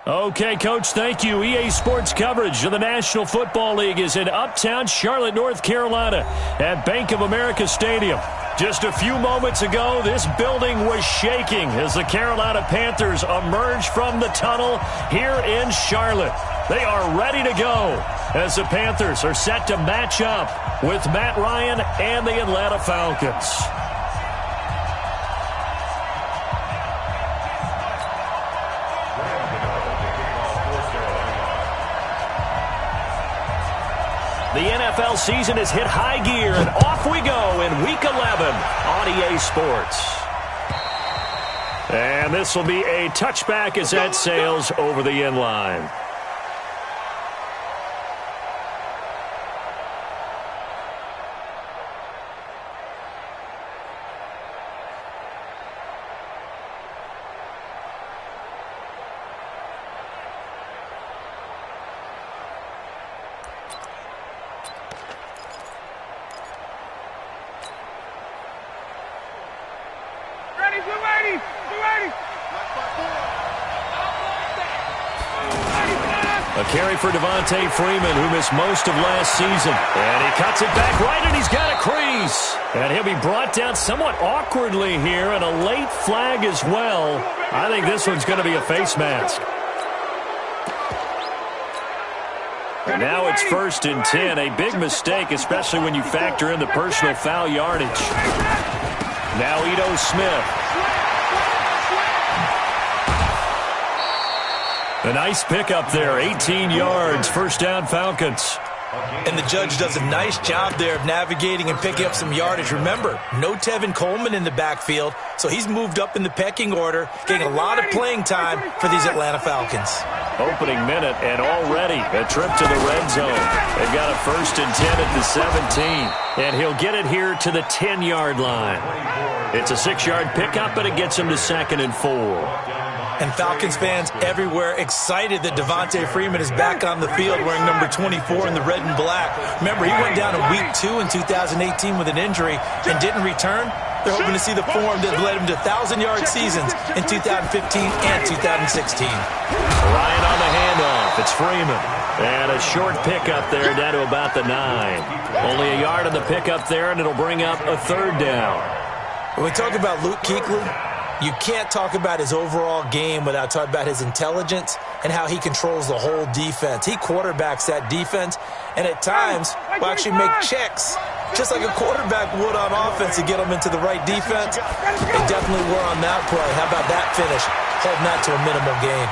Okay, Coach, thank you. EA Sports coverage of the National Football League is in uptown Charlotte, North Carolina at Bank of America Stadium. Just a few moments ago, this building was shaking as the Carolina Panthers emerged from the tunnel here in Charlotte. They are ready to go as the Panthers are set to match up with Matt Ryan and the Atlanta Falcons. The NFL season has hit high gear, and off we go in Week 11 on EA Sports. And this will be a touchback as that sails over the end line. A carry for Devontae Freeman, who missed most of last season. And he cuts it back right, and he's got a crease. And he'll be brought down somewhat awkwardly here, and a late flag as well. I think this one's going to be a face mask. And now it's 1st and 10. A big mistake, especially when you factor in the personal foul yardage. Now Ito Smith. A nice pickup there, 18 yards, first down Falcons. And the judge does a nice job there of navigating and picking up some yardage. Remember, no Tevin Coleman in the backfield, so he's moved up in the pecking order, getting a lot of playing time for these Atlanta Falcons. Opening minute, and already a trip to the red zone. They've got a 1st and 10 at the 17, and he'll get it here to the 10-yard line. It's a 6-yard pickup, and it gets him to 2nd and 4. And Falcons fans everywhere excited that Devontae Freeman is back on the field wearing number 24 in the red and black. Remember, he went down in Week 2 in 2018 with an injury and didn't return. They're hoping to see the form that led him to 1,000-yard seasons in 2015 and 2016. Ryan on the handoff. It's Freeman. And a short pickup there down to about the 9. Only a yard on the pickup there, and it'll bring up a 3rd down. When we talk about Luke Kuechly, you can't talk about his overall game without talking about his intelligence and how he controls the whole defense. He quarterbacks that defense, and at times will actually make checks, just like a quarterback would on offense to get them into the right defense. They definitely were on that play. How about that finish? Holding that to a minimal gain.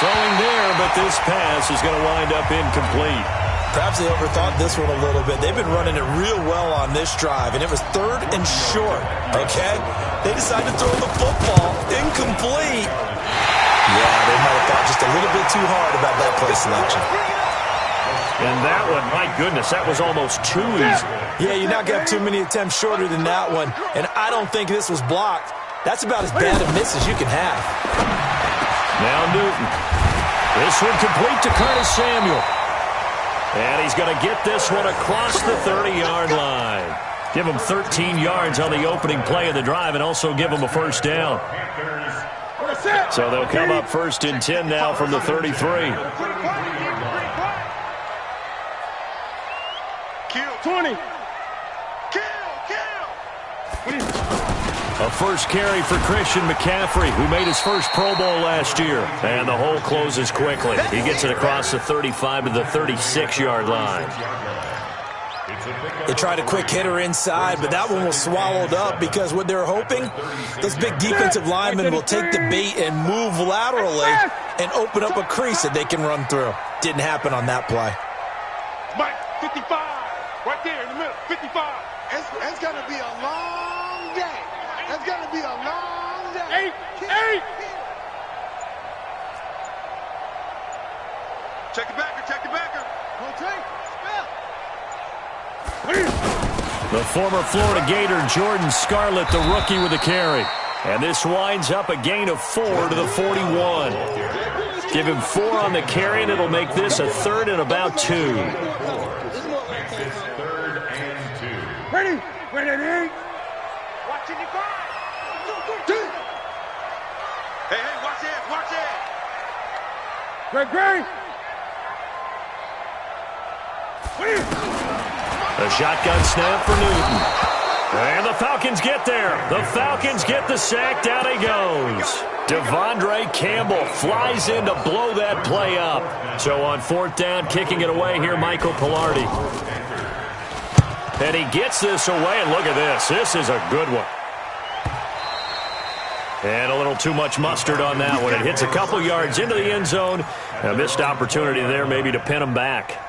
Throwing there, but this pass is going to wind up incomplete. Perhaps they overthought this one a little bit. They've been running it real well on this drive, and it was 3rd and short, okay? They decided to throw the football incomplete. Yeah, they might have thought just a little bit too hard about that play selection. And that one, my goodness, that was almost too easy. Yeah, you're not going to have too many attempts shorter than that one, and I don't think this was blocked. That's about as bad a miss as you can have. Now Newton. This one complete to Curtis Samuel. And he's going to get this one across the 30-yard line. Give him 13 yards on the opening play of the drive and also give him a 1st down. So they'll come up 1st and 10 now from the 33. 20. A first carry for Christian McCaffrey, who made his first Pro Bowl last year. And the hole closes quickly. He gets it across the 35 to the 36-yard line. They tried a quick hitter inside, but that one was swallowed up because what they're hoping, those big defensive linemen will take the bait and move laterally and open up a crease that they can run through. Didn't happen on that play. Mike, 55, right there in the middle, 55. It's going to be a long day. It's going to be a long day. 8. Check the backer, check the backer. The former Florida Gator, Jordan Scarlett, the rookie with a carry. And this winds up a gain of 4 to the 41. Give him 4 on the carry, and it'll make this a 3rd and about 2. Ready? Ready? Watching the guard. Hey, watch it, watch it. The shotgun snap for Newton. And the Falcons get there. The Falcons get the sack. Down he goes. Devondre Campbell flies in to blow that play up. So on fourth down, kicking it away here, Michael Pilardi. And he gets this away, and look at this. This is a good one. And a little too much mustard on that one. It hits a couple yards into the end zone. A missed opportunity there maybe to pin him back.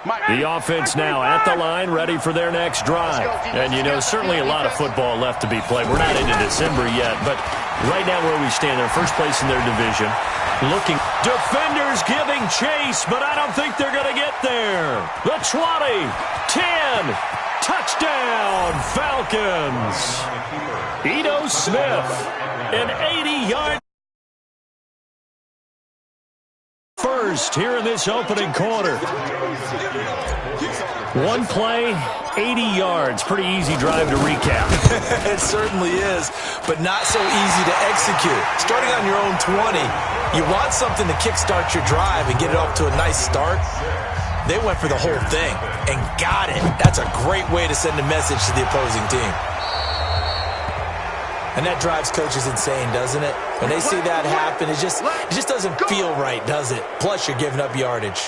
The offense now at the line, ready for their next drive. And, you know, certainly a lot of football left to be played. We're not into December yet, but right now where we stand, they're first place in their division. Looking. Defenders giving chase, but I don't think they're going to get there. The 20, 10, touchdown, Falcons. Ito Smith, an 80-yard first here in this opening quarter. One play, 80 yards. Pretty easy drive to recap. It certainly is, but not so easy to execute. Starting on your own 20, you want something to kickstart your drive and get it off to a nice start. They went for the whole thing and got it. That's a great way to send a message to the opposing team. And that drives coaches insane, doesn't it? When they see that happen, it just doesn't feel right, does it? Plus, you're giving up yardage.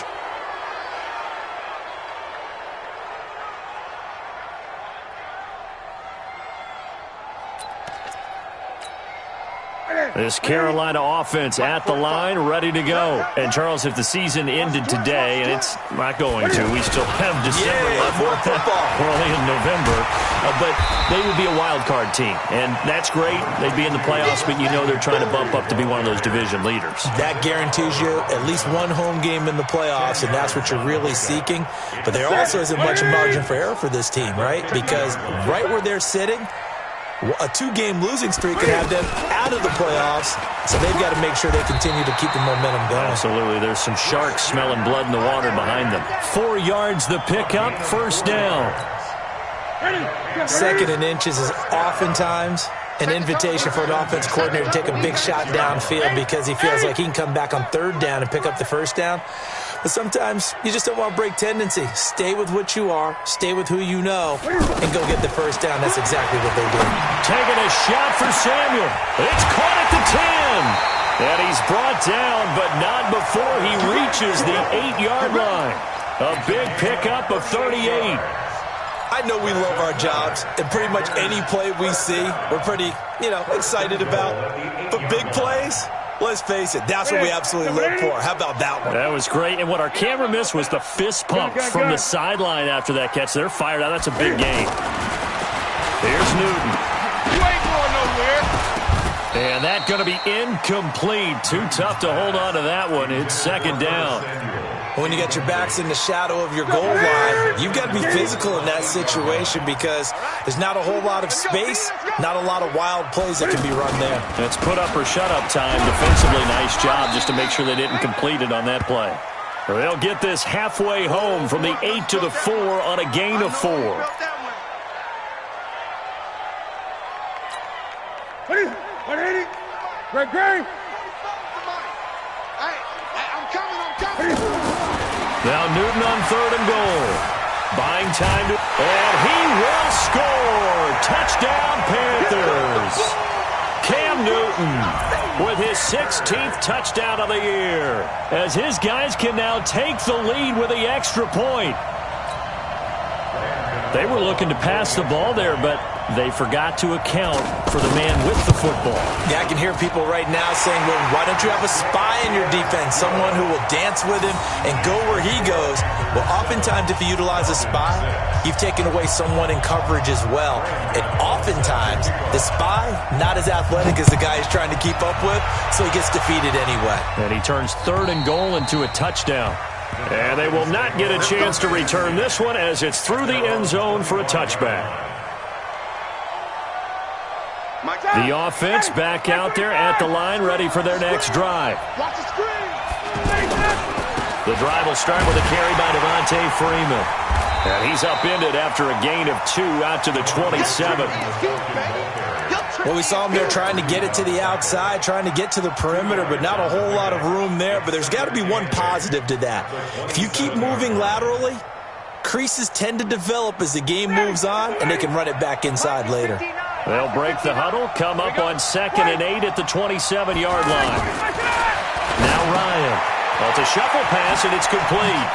This Carolina offense at the line, ready to go. And, Charles, if the season ended today, and it's not going to, we still have December left. More football. We're only in November. But they would be a wild card team. And that's great. They'd be in the playoffs, but you know they're trying to bump up to be one of those division leaders. That guarantees you at least one home game in the playoffs, and that's what you're really seeking. But there also isn't much margin for error for this team, right? Because right where they're sitting, a two-game losing streak can have them out of the playoffs, so they've got to make sure they continue to keep the momentum going. Absolutely. There's some sharks smelling blood in the water behind them. 4 yards the pickup, first down. Second and inches is oftentimes an invitation for an offense coordinator to take a big shot downfield because he feels like he can come back on third down and pick up the first down. But sometimes you just don't want to break tendency. Stay with what you are, stay with who you know, and go get the first down. That's exactly what they did. Taking a shot for Samuel. It's caught at the 10. And he's brought down, but not before he reaches the 8-yard line. A big pickup of 38. I know we love our jobs, and pretty much any play we see, we're pretty, excited about. But big plays, let's face it, that's what we absolutely live for. How about that one? That was great. And what our camera missed was the fist pump from the sideline after that catch. They're fired out. That's a big gain. Here's Newton. You ain't going nowhere. And that's going to be incomplete. Too tough to hold on to that one. It's second down. When you got your backs in the shadow of your goal line, you've got to be physical in that situation because there's not a whole lot of space, not a lot of wild plays that can be run there. It's put up or shut up time. Defensively, nice job just to make sure they didn't complete it on that play. They'll get this halfway home from the 8 to the 4 on a gain of 4. Greg. Now Newton on third and goal. Buying time and he will score. Touchdown Panthers. Cam Newton with his 16th touchdown of the year as his guys can now take the lead with the extra point. They were looking to pass the ball there, but they forgot to account for the man with the football. Yeah, I can hear people right now saying, well, why don't you have a spy in your defense, someone who will dance with him and go where he goes? Well, oftentimes if you utilize a spy, you've taken away someone in coverage as well. And oftentimes, the spy, not as athletic as the guy he's trying to keep up with, so he gets defeated anyway. And he turns third and goal into a touchdown. And they will not get a chance to return this one as it's through the end zone for a touchback. The offense back out there at the line, ready for their next drive. The drive will start with a carry by Devontae Freeman. And he's upended after a gain of 2 out to the 27. Well, we saw him there trying to get it to the outside, trying to get to the perimeter, but not a whole lot of room there. But there's got to be one positive to that. If you keep moving laterally, creases tend to develop as the game moves on, and they can run it back inside later. They'll break the huddle, come up on 2nd and 8 at the 27-yard line. Now Ryan. Well, it's a shuffle pass, and it's complete.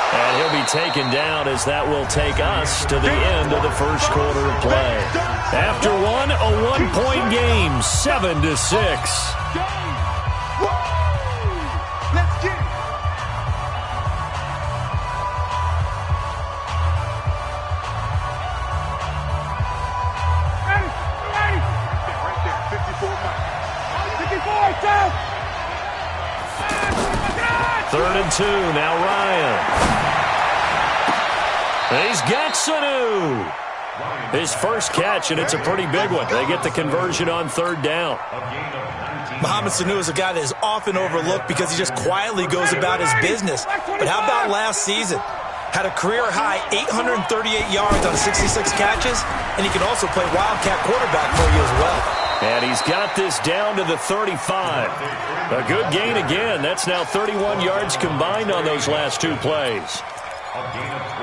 And he'll be taken down as that will take us to the end of the first quarter of play. After one, a one-point game, 7-6. Let's get it. Ready. Right there, 54 miles. 54, down. 3rd and 2, now Ryan. He's got Sanu. His first catch, and it's a pretty big one. They get the conversion on 3rd down. Mohamed Sanu is a guy that is often overlooked because he just quietly goes about his business. But how about last season? Had a career-high 838 yards on 66 catches, and he can also play Wildcat quarterback for you as well. And he's got this down to the 35. A good gain again. That's now 31 yards combined on those last 2 plays.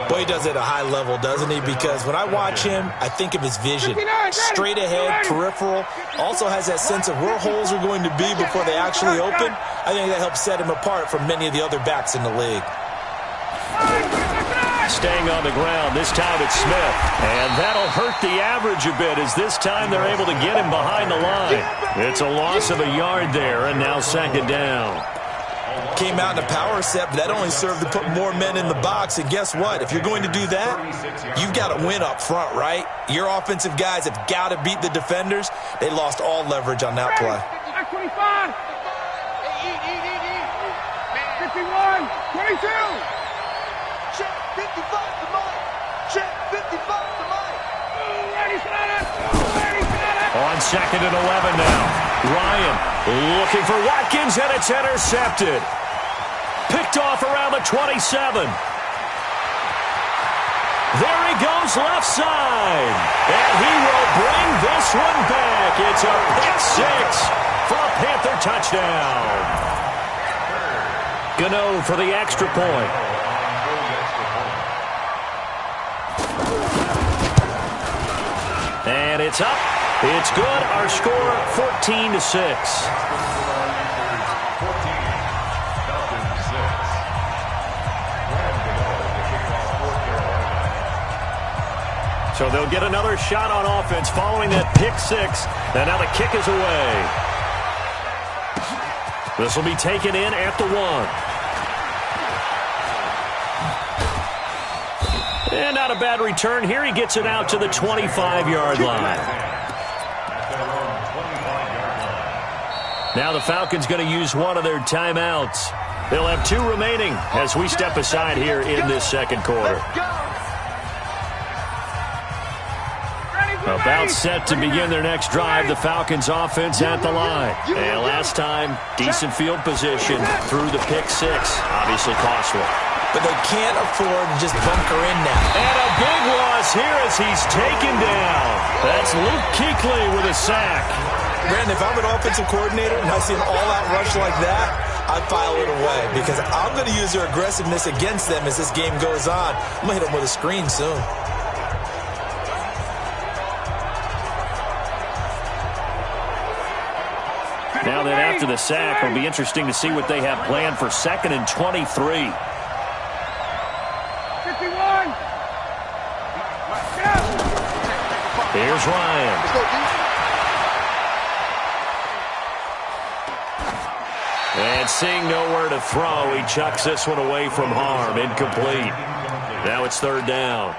Boy, he does it at a high level, doesn't he? Because when I watch him, I think of his vision. Straight ahead, peripheral. Also has that sense of where holes are going to be before they actually open. I think that helps set him apart from many of the other backs in the league. Staying on the ground, this time it's Smith. And that'll hurt the average a bit as this time they're able to get him behind the line. It's a loss of a yard there, and now 2nd down. Came out in a power set, but that only served to put more men in the box. And guess what? If you're going to do that, you've got to win up front, right? Your offensive guys have got to beat the defenders. They lost all leverage on that play. 25. 51. 22. Check 55 to Mike. Check 55 to Mike. On 2nd and 11 now. Ryan looking for Watkins, and it's intercepted. Picked off around the 27. There he goes left side. And he will bring this one back. It's a pick 6 for a Panther touchdown. Gano for the extra point. And it's up. It's good. Our score 14-6. So they'll get another shot on offense following that pick 6. And now the kick is away. This will be taken in at the 1. And not a bad return. Here he gets it out to the 25-yard line. Now the Falcons going to use one of their timeouts. They'll have 2 remaining as we step aside here in this 2nd quarter. About set to begin their next drive. The Falcons offense at the line. And last time, decent field position through the pick 6. Obviously costly. But they can't afford to just bunker in now. And a big loss here as he's taken down. That's Luke Kuechly with a sack. Brandon, if I'm an offensive coordinator and I see an all-out rush like that, I file it away because I'm going to use their aggressiveness against them as this game goes on. I'm going to hit them with a screen soon. Now then, after the sack, it'll be interesting to see what they have planned for 2nd and 23. 51. Here's Ryan. And seeing nowhere to throw, he chucks this one away from harm. Incomplete. Now it's 3rd down.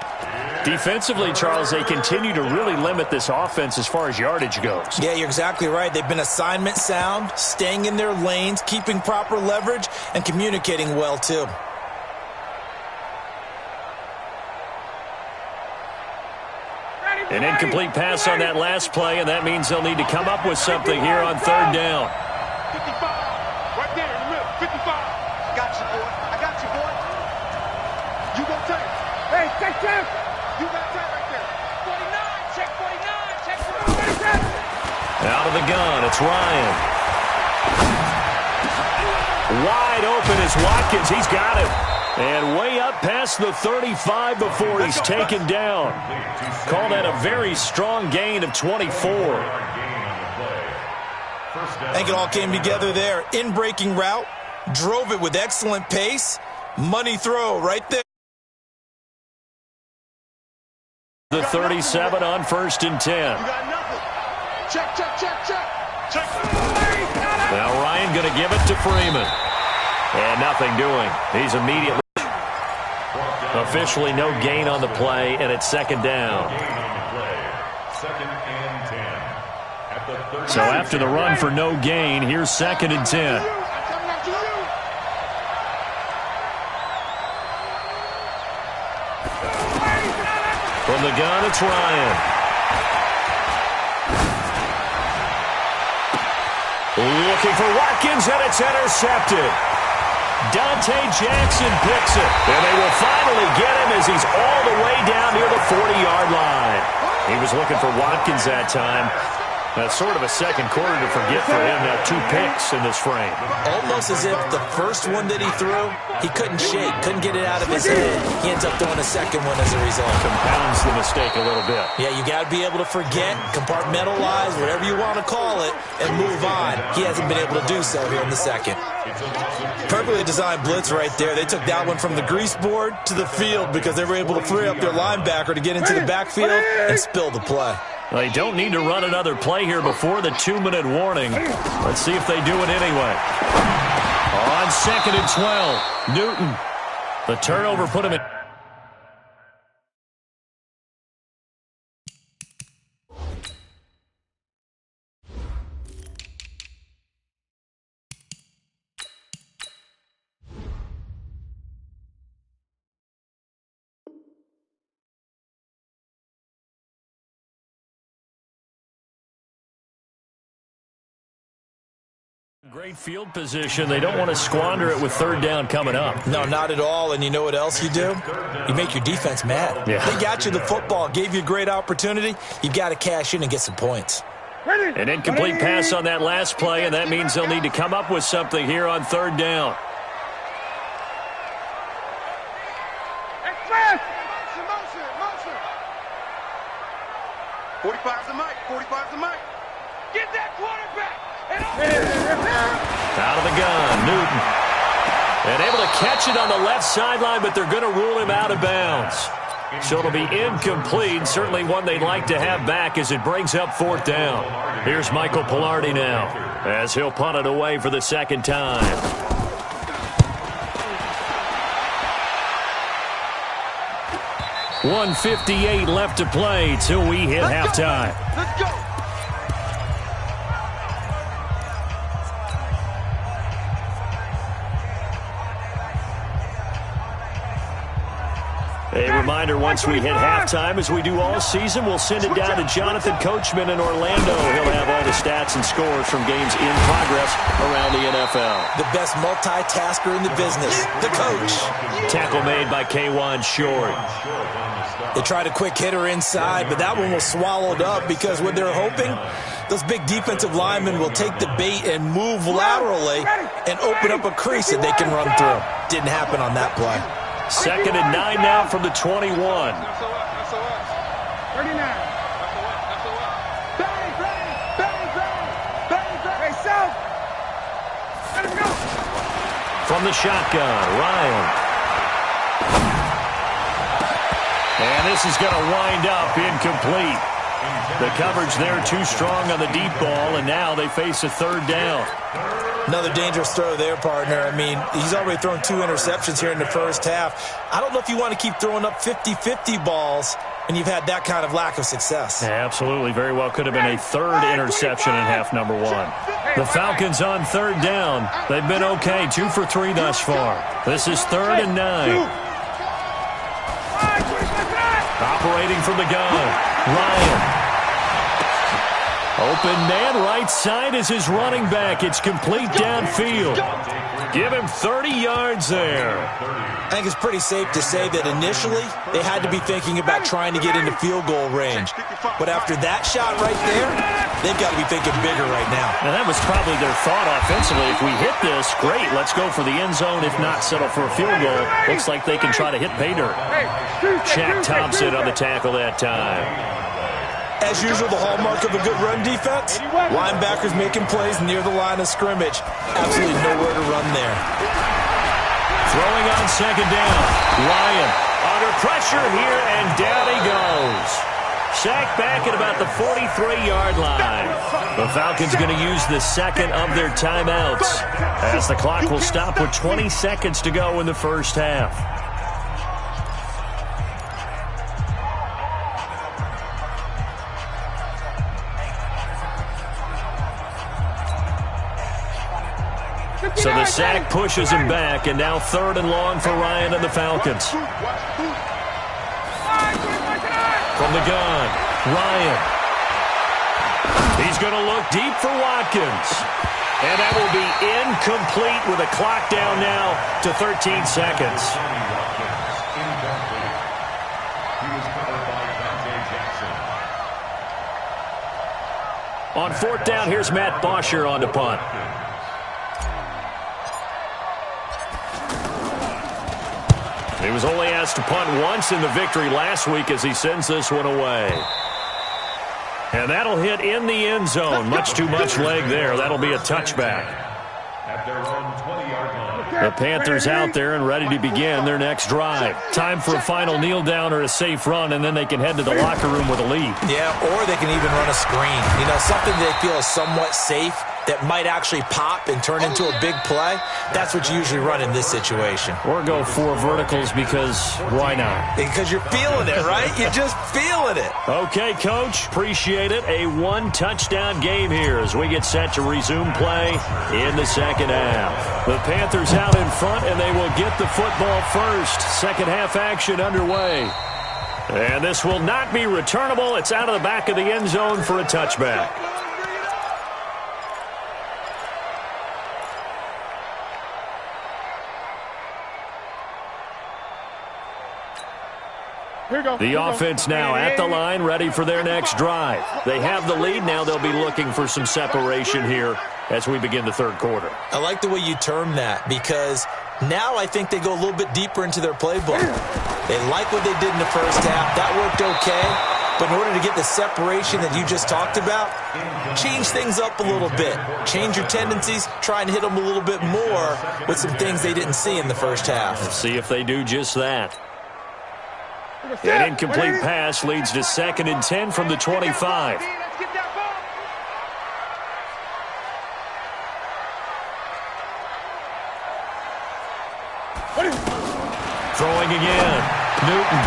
Defensively, Charles, they continue to really limit this offense as far as yardage goes. Yeah, you're exactly right. They've been assignment sound, staying in their lanes, keeping proper leverage, and communicating well, too. An incomplete pass on that last play, and that means they'll need to come up with something here on 3rd down. 55. Right there in the middle. 55. I got you, boy. I got you, boy. You go take. Hey, check. You got that right there. 49. Check 49. Check 49. gun, it's Ryan. Wide open is Watkins. He's got it. And way up past the 35 before he's taken down. Call that a very strong gain of 24. I think it all came together there. In-breaking route, drove it with excellent pace. Money throw right there. The 37 on 1st and 10. You got nothing. Check, check, check, check. Check. Now Ryan going to give it to Freeman. And nothing doing. He's immediately officially no gain on the play, and it's 2nd down. So after the run for no gain, here's 2nd and 10. From the gun, it's Ryan. Looking for Watkins, and it's intercepted. Dante Jackson picks it, and they will finally get him as he's all the way down near the 40-yard line. He was looking for Watkins that time. That's sort of a second quarter to forget for him. Now 2 picks in this frame. Almost as if the first one that he threw, he couldn't shake, couldn't get it out of his head. He ends up throwing a second one as a result. Compounds the mistake a little bit. Yeah, you got to be able to forget, compartmentalize, whatever you want to call it, and move on. He hasn't been able to do so here in the second. Perfectly designed blitz right there. They took that one from the grease board to the field because they were able to free up their linebacker to get into the backfield and spill the play. They don't need to run another play here before the 2-minute warning. Let's see if they do it anyway. On 2nd and 12, Newton. The turnover put him in. Great field position. They don't want to squander it with 3rd down coming up. No, not at all. And you know what else you do? You make your defense mad. Yeah. They got you the football, gave you a great opportunity. You've got to cash in and get some points. An incomplete pass on that last play, and that means they'll need to come up with something here on 3rd down. Motion. 45's the mic. 45's the mic. Get that quarterback. Out of the gun, Newton. And able to catch it on the left sideline, but they're going to rule him out of bounds. So it'll be incomplete, certainly one they'd like to have back as it brings up 4th down. Here's Michael Pilardi now as he'll punt it away for the 2nd time. .158 left to play till we hit halftime. Let's go. A reminder, once we hit halftime, as we do all season, we'll send it down to Jonathan Coachman in Orlando. He'll have all the stats and scores from games in progress around the NFL. The best multitasker in the business, the coach. Tackle made by K'Wan Short. They tried a quick hitter inside, but that one was swallowed up because what they're hoping, those big defensive linemen will take the bait and move laterally and open up a crease that they can run through. Didn't happen on that play. 2nd and 9 now from the 21. 39. From the shotgun, Ryan. And this is going to wind up incomplete. The coverage there too strong on the deep ball, and now they face a 3rd down. Another dangerous throw there, partner. I mean, he's already thrown 2 interceptions here in the first half. I don't know if you want to keep throwing up 50-50 balls when you've had that kind of lack of success. Yeah, absolutely. Very well could have been a 3rd interception in half number 1. The Falcons on 3rd down. They've been okay, 2 for 3 thus far. This is 3rd and 9. Operating from the gun, Ryan. Open man right side is his running back. It's complete downfield. Give him 30 yards there. I think it's pretty safe to say that initially they had to be thinking about trying to get into field goal range. But after that shot right there, they've got to be thinking bigger right now. And that was probably their thought offensively. If we hit this, great, let's go for the end zone. If not, settle for a field goal. Looks like they can try to hit pay dirt. Shaq Thompson on the tackle that time. As usual, the hallmark of a good run defense, linebackers making plays near the line of scrimmage. Absolutely nowhere to run there. Throwing on second down. Ryan under pressure here, and down he goes. Sacked back at about the 43-yard line. The Falcons going to use the second of their timeouts as the clock will stop with 20 seconds to go in the first half. So the sack pushes him back, and now 3rd and long for Ryan and the Falcons. From the gun, Ryan. He's going to look deep for Watkins. And that will be incomplete with a clock down now to 13 seconds. On 4th down, here's Matt Bosher on the punt. He was only asked to punt once in the victory last week as he sends this one away. And that'll hit in the end zone. Much too much leg there. That'll be a touchback. The Panthers out there and ready to begin their next drive. Time for a final kneel down or a safe run, and then they can head to the locker room with a lead. Yeah, or they can even run a screen. You know, something they feel is somewhat safe that might actually pop and turn into a big play. That's what you usually run in this situation. Or go 4 verticals because why not? Because you're feeling it, right? You're just feeling it. Okay, Coach. Appreciate it. A 1-touchdown game here as we get set to resume play in the second half. The Panthers out in front, and they will get the football first. Second half action underway. And this will not be returnable. It's out of the back of the end zone for a touchback. The offense now at the line, ready for their next drive. They have the lead. Now they'll be looking for some separation here as we begin the 3rd quarter. I like the way you term that because now I think they go a little bit deeper into their playbook. They like what they did in the first half. That worked okay. But in order to get the separation that you just talked about, change things up a little bit. Change your tendencies. Try and hit them a little bit more with some things they didn't see in the first half. Let's see if they do just that. An incomplete pass leads to 2nd and 10 from the 25. Throwing again. Newton.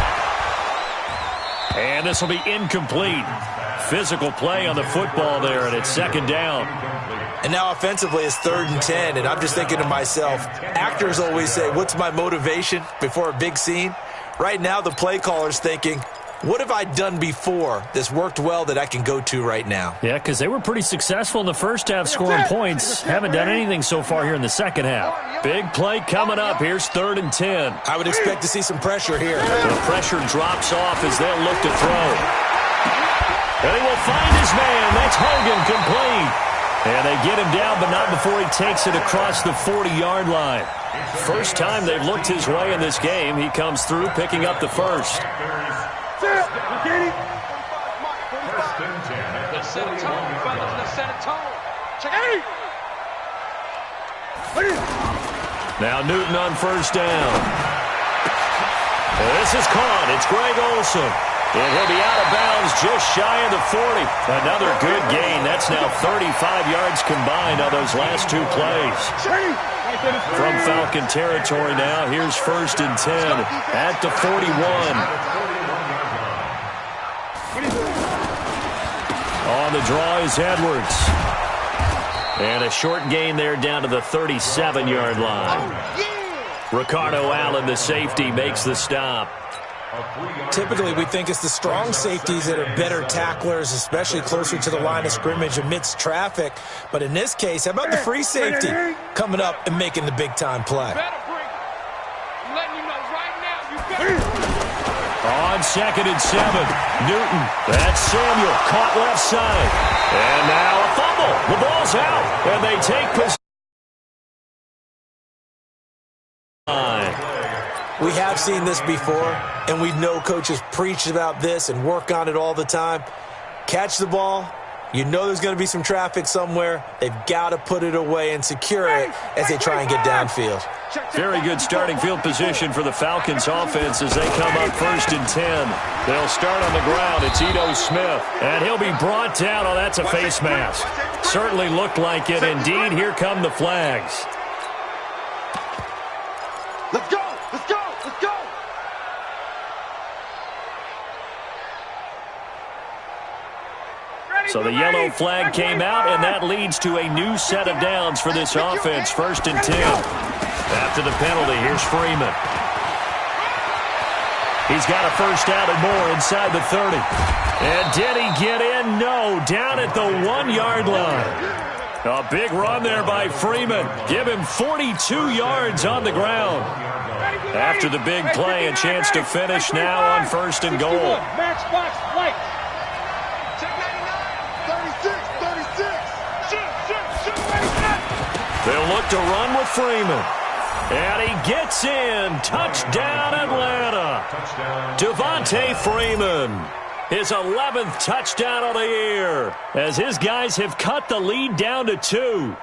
And this will be incomplete. Physical play on the football there, and it's 2nd down. And now offensively it's 3rd and 10, and I'm just thinking to myself, actors always say, what's my motivation before a big scene? Right now, the play caller's thinking, what have I done before that's worked well that I can go to right now? Yeah, because they were pretty successful in the first half scoring points. Haven't done anything so far here in the second half. Big play coming up. Here's 3rd and 10. I would expect to see some pressure here. The pressure drops off as they'll look to throw. And he will find his man. That's Hogan complete. And they get him down, but not before he takes it across the 40-yard line. First time they've looked his way in this game. He comes through, picking up the first. Now Newton on 1st down. This is caught. It's Greg Olsen. And he'll be out of bounds just shy of the 40. Another good gain. That's now 35 yards combined on those last 2 plays. From Falcon territory now, here's 1st and 10 at the 41. On the draw is Edwards. And a short gain there down to the 37-yard line. Ricardo Allen, the safety, makes the stop. Typically, we think it's the strong safeties that are better tacklers, especially closer to the line of scrimmage amidst traffic. But in this case, how about the free safety coming up and making the big-time play? On 2nd and 7, Newton. That's Samuel, caught left side. And now a fumble. The ball's out, and they take possession. We have seen this before, and we know coaches preach about this and work on it all the time. Catch the ball. You know there's going to be some traffic somewhere. They've got to put it away and secure it as they try and get downfield. Very good starting field position for the Falcons offense as they come up 1st and 10. They'll start on the ground. It's Ito Smith, and he'll be brought down. Oh, that's a face mask. Certainly looked like it. Indeed, here come the flags. Let's go! Let's go! Let's go! So the yellow flag came out, and that leads to a new set of downs for this offense. 1st and 10. After the penalty, here's Freeman. He's got a first out and more inside the 30. And did he get in? No, down at the 1-yard line. A big run there by Freeman. Give him 42 yards on the ground. After the big play, a chance to finish now on 1st and goal. Matchbox light. Check 99. 36. They'll look to run with Freeman. And he gets in. Touchdown, Atlanta. Devontae Freeman. His 11th touchdown of the year as his guys have cut the lead down to 2.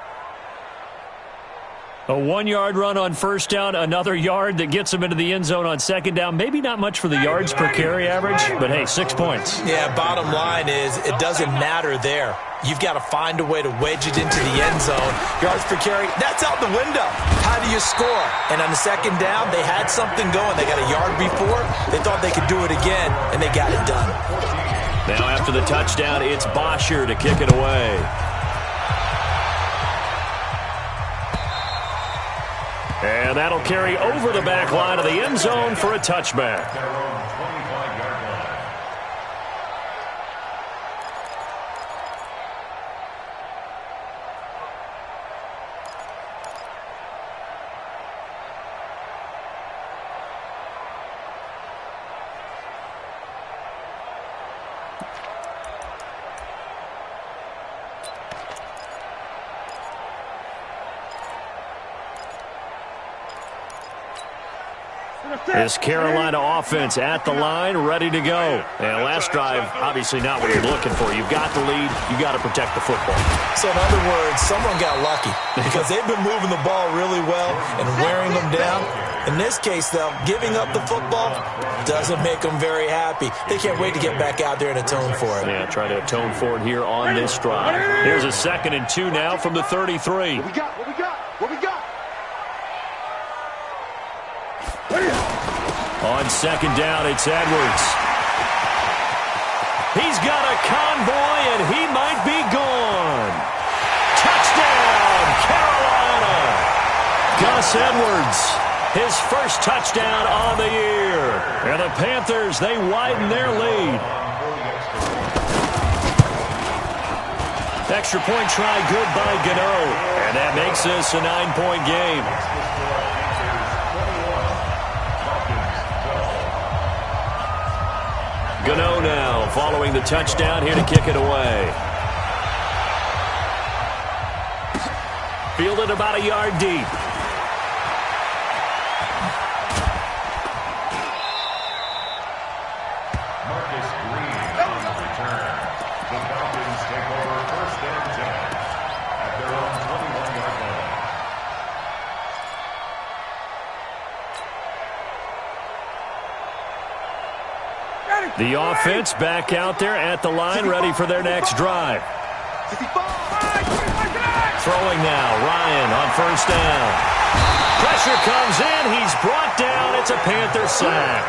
A 1-yard run on 1st down, another yard that gets him into the end zone on 2nd down. Maybe not much for the yards per carry average, but hey, 6 points. Yeah, bottom line is it doesn't matter there. You've got to find a way to wedge it into the end zone. Yards per carry, that's out the window. How do you score? And on the 2nd down, they had something going. They got a yard before. They thought they could do it again, and they got it done. Now after the touchdown, it's Bosher to kick it away. And that'll carry over the back line of the end zone for a touchback. This Carolina offense at the line, ready to go. And last drive, obviously not what you're looking for. You've got the lead. You've got to protect the football. So in other words, someone got lucky because they've been moving the ball really well and wearing them down. In this case, though, giving up the football doesn't make them very happy. They can't wait to get back out there and atone for it. Yeah, try to atone for it here on this drive. Here's a 2nd and 2 now from the 33. What we got? What we got? What we got? On 2nd down, it's Edwards. He's got a convoy, and he might be gone. Touchdown, Carolina. Gus Edwards, his first touchdown on the year. And the Panthers, they widen their lead. Extra point try good by Gano. And that makes this a 9-point game. Gano now following the touchdown here to kick it away. Fielded about a yard deep. Marcus Green on the return. The Falcons take over 1st and 10 at their own 21-yard line. The offense back out there at the line, ready for their next drive. Throwing now, Ryan on 1st down. Pressure comes in, he's brought down, it's a Panther sack.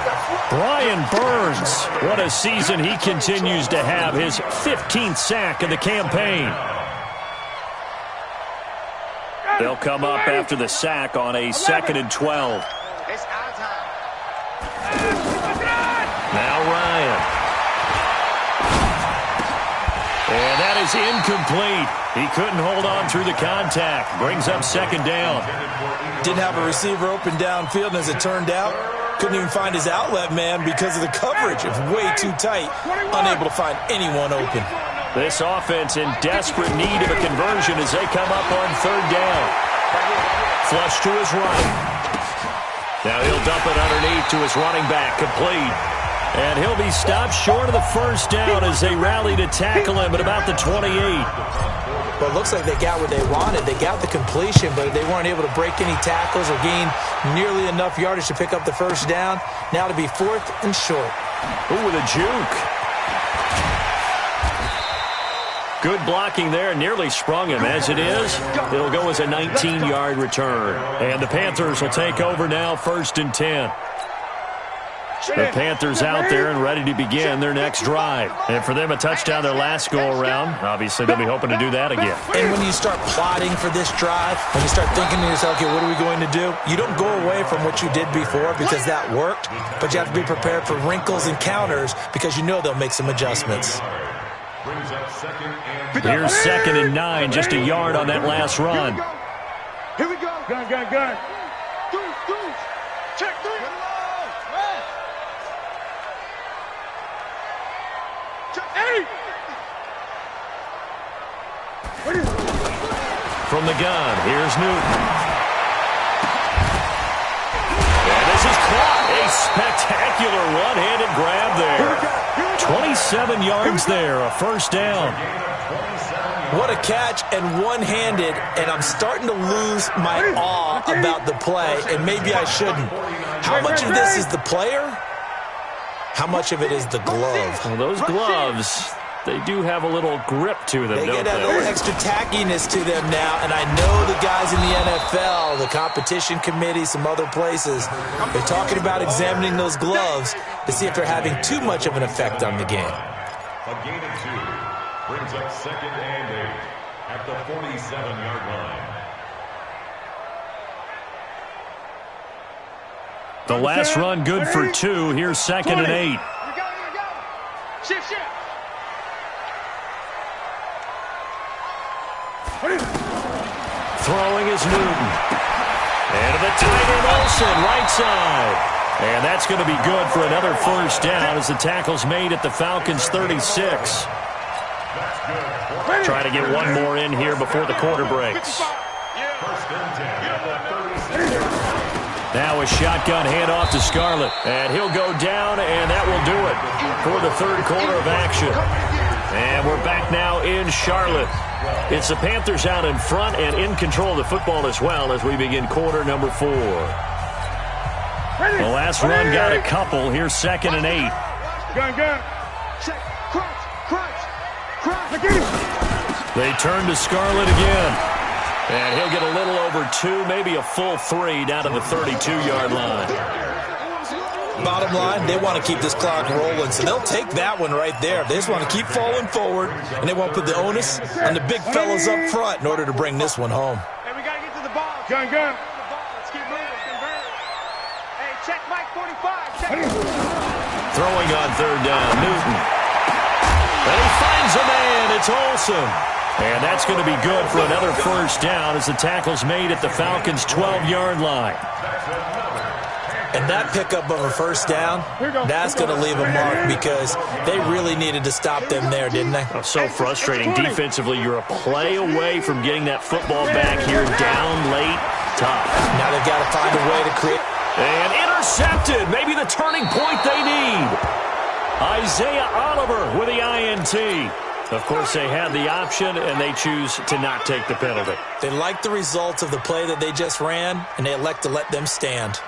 Brian Burns, what a season he continues to have, his 15th sack of the campaign. They'll come up after the sack on a 2nd and 12. It's our time. is incomplete. He couldn't hold on through the contact. Brings up second down. Didn't have a receiver open downfield, and as it turned out, couldn't even find his outlet man because of the coverage. It was way too tight, unable to find anyone open. This offense in desperate need of a conversion as they come up on third down. Flush to his right. Now he'll dump it underneath to his running back, complete. And he'll be stopped short of the first down as they rally to tackle him at about the 28. Well, it looks like they got what they wanted. They got the completion, but they weren't able to break any tackles or gain nearly enough yardage to pick up the first down. Now to be fourth and short. Ooh, with a juke. Good blocking there, nearly sprung him. As it is, it'll go as a 19-yard return. And the Panthers will take over now, 1st and 10. The Panthers out there and ready to begin their next drive. And for them, a touchdown their last go-around. Obviously, they'll be hoping to do that again. And when you start plotting for this drive, when you start thinking to yourself, okay, what are we going to do? You don't go away from what you did before because that worked, but you have to be prepared for wrinkles and counters because you know they'll make some adjustments. Here's 2nd and 9, just a yard on that last run. Here we go. Gun. Deuce. Check 3. From the gun, here's Newton. And this is caught. A spectacular one-handed grab there. 27 yards there, a first down. What a catch and one-handed, and I'm starting to lose my awe about the play, and maybe I shouldn't. How much of this is the player? How much of it is the glove? Well, those gloves, they do have a little grip to them, They don't get a little extra tackiness to them now, and I know the guys in the NFL, the competition committee, some other places, they're talking about examining those gloves to see if they're having too much of an effect on the game. A gain of 2 brings up 2nd and 8 at the 47-yard line. The last run good for 2. Here's 2nd and 8. Here we go. Shift. Throwing is Newton. And to the tight end Olsen, right side. And that's going to be good for another first down as the tackle's made at the Falcons' 36. Try to get one more in here before the quarter breaks. Now a shotgun handoff to Scarlett. And he'll go down, and that will do it for the third quarter of action. And we're back now in Charlotte. It's the Panthers out in front and in control of the football as well as we begin quarter number 4. The last run got a couple. Here's 2nd and 8. Gun. Check. Crunch. They turn to Scarlett again. And he'll get a little over 2, maybe a full 3 down to the 32-yard line. Bottom line, they want to keep this clock rolling, so they'll take that one right there. They just want to keep falling forward, and they won't put the onus on the big fellas up front in order to bring this one home. Hey, we got to get to the ball. Gun. Let's keep moving. Hey, check Mike 45. Check. Throwing on third down, Newton. And he finds a man. It's Olsen. And that's going to be good for another first down as the tackle's made at the Falcons' 12-yard line. And that pickup of a first down, that's going to leave a mark because they really needed to stop them there, didn't they? Oh, so frustrating. Defensively, you're a play away from getting that football back here down late. Tough. Now they've got to find a way to create. And intercepted. Maybe the turning point they need. Isaiah Oliver with the INT. Of course, they had the option, and they choose to not take the penalty. They like the results of the play that they just ran, and they elect to let them stand.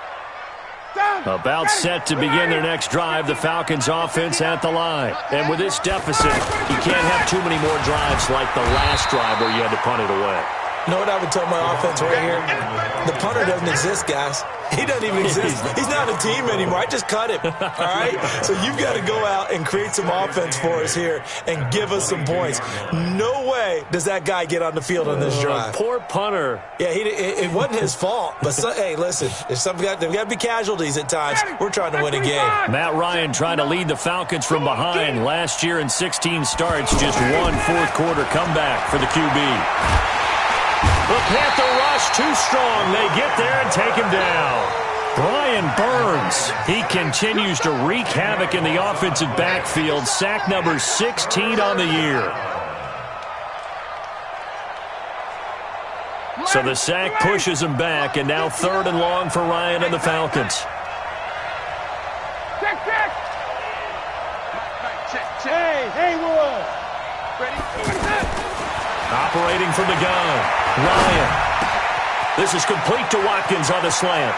About set to begin their next drive, the Falcons offense at the line. And with this deficit, you can't have too many more drives like the last drive where you had to punt it away. You know what I would tell my offense right here? The punter doesn't exist, guys. He doesn't even exist. He's not a team anymore. I just cut him, all right? So you've got to go out and create some offense for us here and give us some points. No way does that guy get on the field on this drive. Poor punter. Yeah, it wasn't his fault. But, hey, listen, there's got to be casualties at times. We're trying to win a game. Matt Ryan trying to lead the Falcons from behind. Last year in 16 starts, just one fourth-quarter comeback for the QB. The Panther rush too strong. They get there and take him down. Brian Burns, he continues to wreak havoc in the offensive backfield. Sack number 16 on the year. So the sack pushes him back, and now 3rd and long for Ryan and the Falcons. Hey, Wood. Operating from the gun. Ryan. This is complete to Watkins on the slant.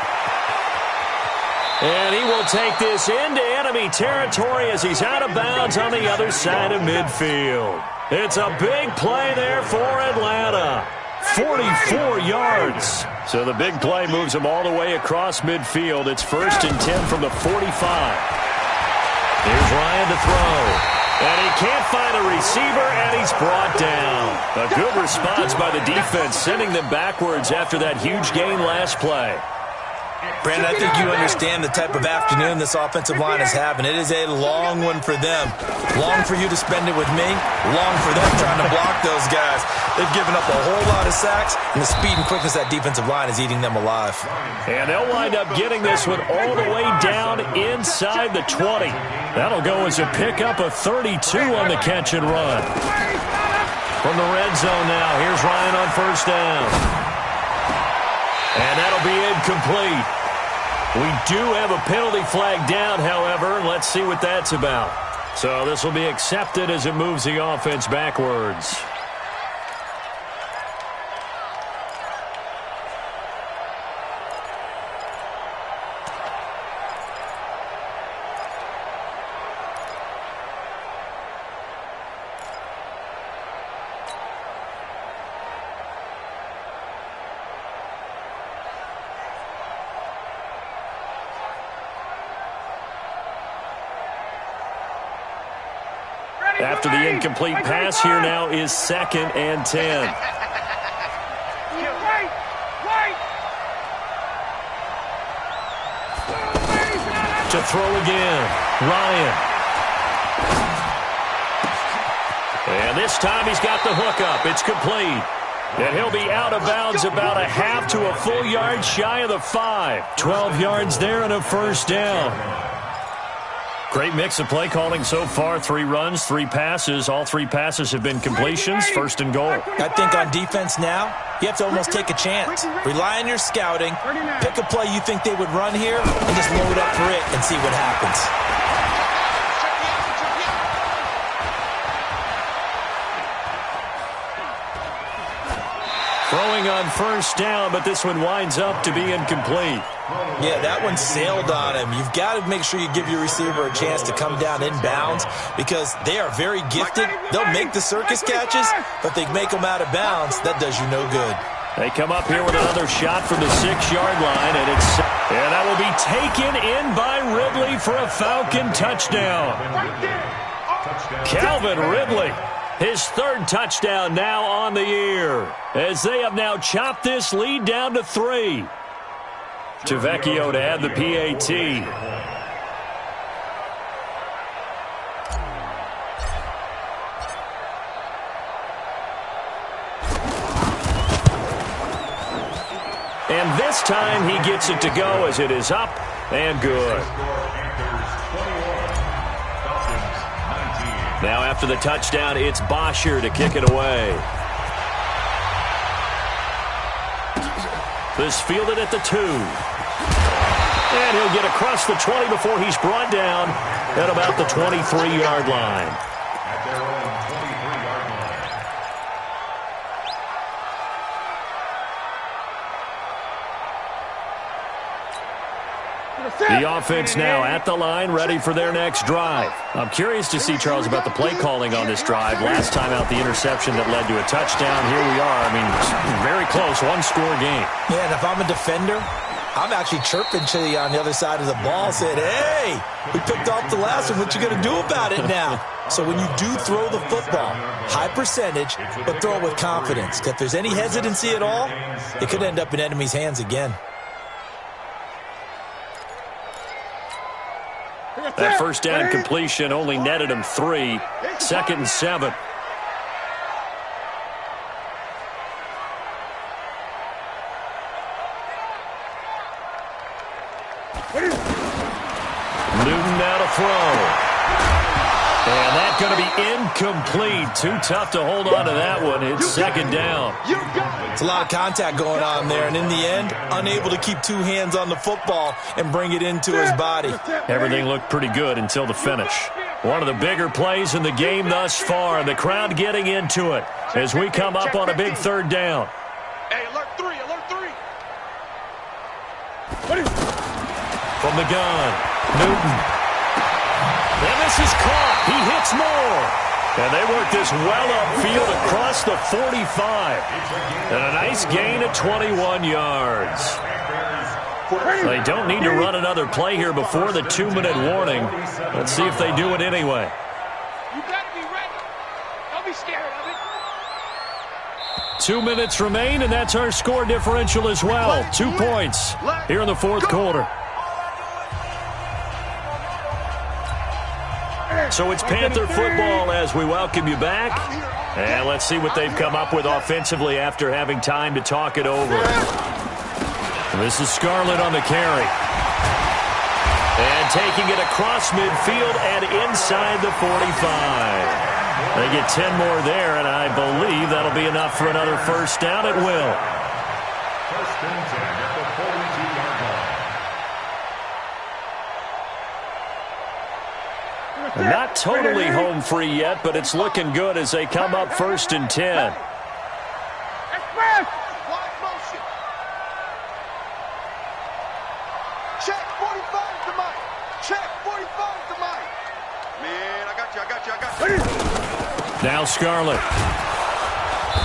And he will take this into enemy territory as he's out of bounds on the other side of midfield. It's a big play there for Atlanta. 44 yards. So the big play moves him all the way across midfield. It's 1st and 10 from the 45. Here's Ryan to throw. And he can't find a receiver, and he's brought down. A good response by the defense, sending them backwards after that huge gain last play. Brandon, I think you understand the type of afternoon this offensive line is having. It is a long one for them. Long for you to spend it with me. Long for them trying to block those guys. They've given up a whole lot of sacks, and the speed and quickness of that defensive line is eating them alive. And they'll wind up getting this one all the way down inside the 20. That'll go as a pickup of 32 on the catch and run. From the red zone now, here's Ryan on 1st down. And that'll be incomplete. We do have a penalty flag down, however, and let's see what that's about. So this will be accepted as it moves the offense backwards. After the incomplete pass, here now is 2nd and 10. To throw again, Ryan. And this time he's got the hook up. It's complete. And he'll be out of bounds about a half to a full yard shy of the 5. 12 yards there and a 1st down. Great mix of play calling so far. 3 runs, 3 passes. All 3 passes have been completions. 1st and goal. I think on defense now, you have to almost take a chance. Rely on your scouting. Pick a play you think they would run here and just load up for it and see what happens. Throwing on 1st down, but this one winds up to be incomplete. Yeah, that one sailed on him. You've got to make sure you give your receiver a chance to come down inbounds because they are very gifted. They'll make the circus catches, but they make them out of bounds. That does you no good. They come up here with another shot from the 6-yard line, and that will be taken in by Ridley for a Falcon touchdown. Calvin Ridley. His 3rd touchdown now on the year, as they have now chopped this lead down to 3. Tavecchio to add the PAT. And this time he gets it to go as it is up and good. Now after the touchdown, it's Bosher to kick it away. This fielded at the 2. And he'll get across the 20 before he's brought down at about the 23-yard line. At their own 23-yard line. The offense now at the line, ready for their next drive. I'm curious to see, Charles, about the play calling on this drive. Last time out, the interception that led to a touchdown. Here we are. I mean, very close, one-score game. Yeah, and if I'm a defender, I'm actually chirping to you on the other side of the ball, saying, hey, we picked off the last one. What you going to do about it now? So when you do throw the football, high percentage, but throw it with confidence. If there's any hesitancy at all, it could end up in enemy's hands again. That first down completion only netted him 3. 2nd and 7. Newton now to throw. And that's going to be incomplete. Too tough to hold on to that one. It's 2nd down. It's a lot of contact going on there, and in the end, unable to keep 2 hands on the football and bring it into his body. Everything looked pretty good until the finish. One of the bigger plays in the game thus far, and the crowd getting into it as we come up on a big 3rd down. Hey, alert 3, alert 3. From the gun, Newton. And this is caught. He hits more. And they work this well upfield across the 45. And a nice gain of 21 yards. They don't need to run another play here before the 2-minute warning. Let's see if they do it anyway. You got to be ready. Don't be scared of it. 2 minutes remain, and that's our score differential as well. 2 points here in the 4th quarter. So it's Panther football as we welcome you back. And let's see what they've come up with offensively after having time to talk it over. This is Scarlett on the carry. And taking it across midfield and inside the 45. They get 10 more there, and I believe that'll be enough for another first down. It will. 1st and 10 at the 42-yard line. Not totally home free yet, but it's looking good as they come up 1st and 10. Check 45 to Mike. Check 45 to Mike. Man, I got you. Now Scarlett.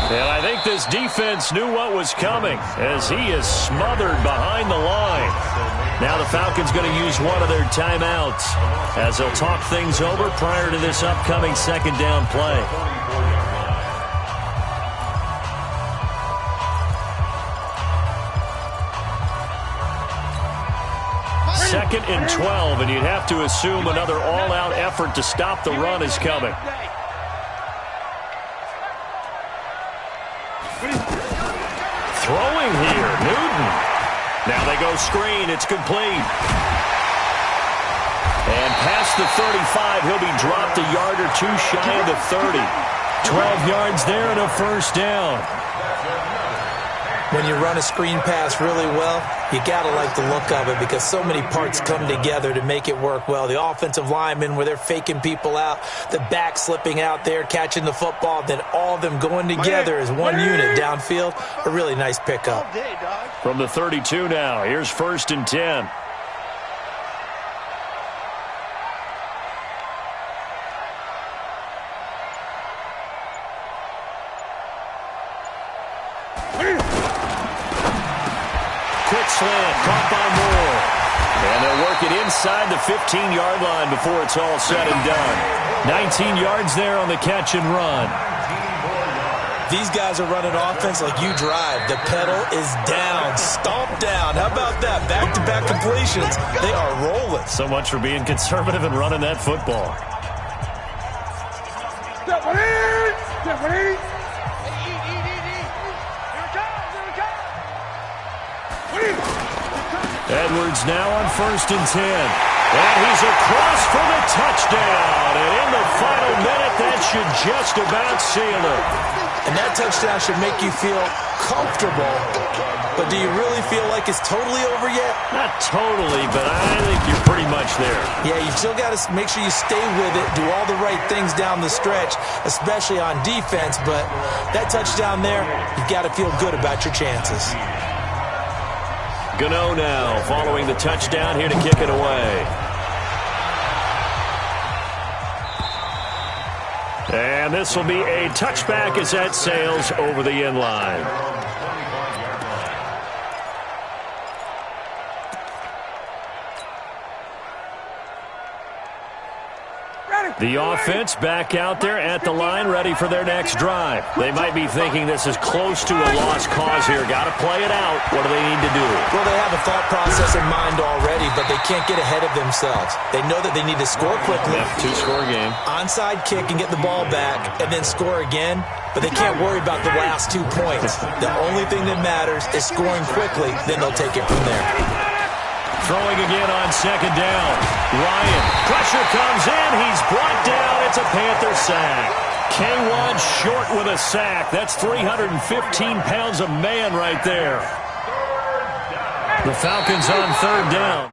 And I think this defense knew what was coming as he is smothered behind the line. Now the Falcons going to use one of their timeouts as they'll talk things over prior to this upcoming 2nd down play. Second and 12, and you'd have to assume another all-out effort to stop the run is coming. Throwing here, Newton. Now they go screen. It's complete. And past the 35, he'll be dropped a yard or 2 shy of the 30. 12 yards there and a first down. When you run a screen pass really well, you got to like the look of it because so many parts come together to make it work well. The offensive linemen where they're faking people out, the back slipping out there, catching the football, then all of them going together as one unit downfield. A really nice pickup. From the 32 now, here's 1st and 10. Quick slant, caught by Moore. And they'll work it inside the 15-yard line before it's all said and done. 19 yards there on the catch and run. These guys are running offense like you drive. The pedal is down, stomp down. How about that? Back-to-back completions. They are rolling. So much for being conservative and running that football. Edwards now on 1st and 10. And he's across for the touchdown. And in the final minute, that should just about seal it. And that touchdown should make you feel comfortable. But do you really feel like it's totally over yet? Not totally, but I think you're pretty much there. Yeah, you still got to make sure you stay with it, do all the right things down the stretch, especially on defense. But that touchdown there, you've got to feel good about your chances. Gano now following the touchdown here to kick it away. And this will be a touchback as that sails over the end line. The offense back out there at the line, ready for their next drive. They might be thinking this is close to a lost cause here. Got to play it out. What do they need to do? Well, they have a thought process in mind already, but they can't get ahead of themselves. They know that they need to score quickly. Two-score game. Onside kick and get the ball back, and then score again. But they can't worry about the last 2 points. The only thing that matters is scoring quickly. Then they'll take it from there. Throwing again on second down. Ryan, pressure comes in. He's brought down. It's a Panther sack. K1 short with a sack. That's 315 pounds of man right there. The Falcons on third down.